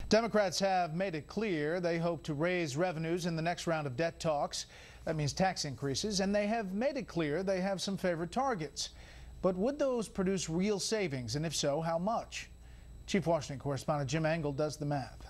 Democrats have made it clear they hope to raise revenues in the next round of debt talks. That means tax increases, and they have made it clear they have some favorite targets. But would those produce real savings, and if so, how much? Chief Washington correspondent Jim Angle does the math.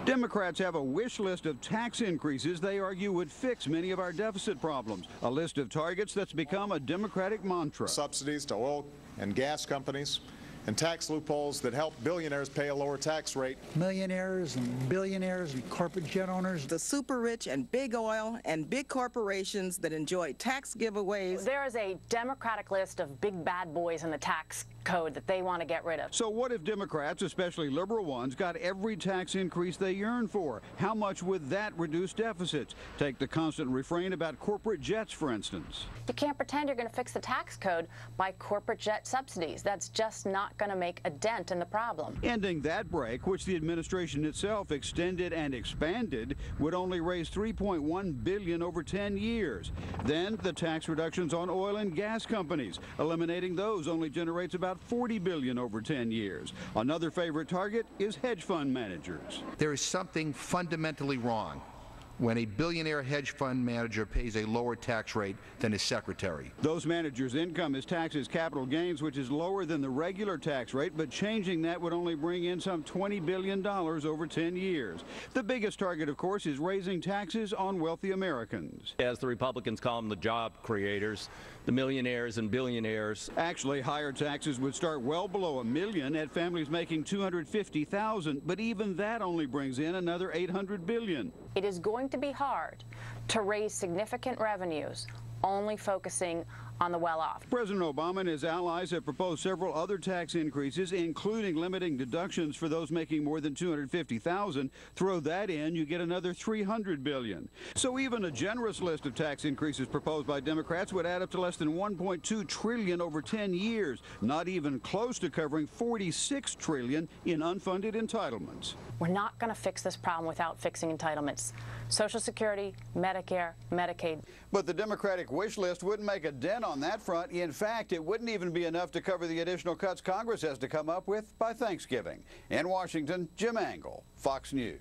Democrats have a wish list of tax increases they argue would fix many of our deficit problems. A list of targets that's become a Democratic mantra. Subsidies to oil and gas companies, and tax loopholes that help billionaires pay a lower tax rate. Millionaires and billionaires and corporate jet owners. The super rich and big oil and big corporations that enjoy tax giveaways. There is a Democratic list of big bad boys in the tax code that they want to get rid of. So what if Democrats, especially liberal ones, got every tax increase they yearn for? How much would that reduce deficits? Take the constant refrain about corporate jets, for instance. You can't pretend you're going to fix the tax code by corporate jet subsidies. That's just not going to make a dent in the problem. Ending that break, which the administration itself extended and expanded, would only raise $3.1 billion over 10 years. Then the tax reductions on oil and gas companies. Eliminating those only generates about $40 billion over 10 years. Another favorite target is hedge fund managers. There is something fundamentally wrong when a billionaire hedge fund manager pays a lower tax rate than his secretary. Those managers' income is taxed as capital gains, which is lower than the regular tax rate, but changing that would only bring in some $20 billion over 10 years. The biggest target, of course, is raising taxes on wealthy Americans. As the Republicans call them, the job creators, the millionaires and billionaires. Actually, higher taxes would start well below $1 million at families making $250,000, but even that only brings in another $800 billion. It is going to be hard to raise significant revenues only focusing on the well-off. President Obama and his allies have proposed several other tax increases, including limiting deductions for those making more than $250,000. Throw that in, you get another $300 billion. So even a generous list of tax increases proposed by Democrats would add up to less than $1.2 trillion over 10 years, not even close to covering $46 trillion in unfunded entitlements. We're not going to fix this problem without fixing entitlements. Social Security, Medicare, Medicaid. But the Democratic wish list wouldn't make a dent on that front. In fact, it wouldn't even be enough to cover the additional cuts Congress has to come up with by Thanksgiving. In Washington, Jim Angle, Fox News.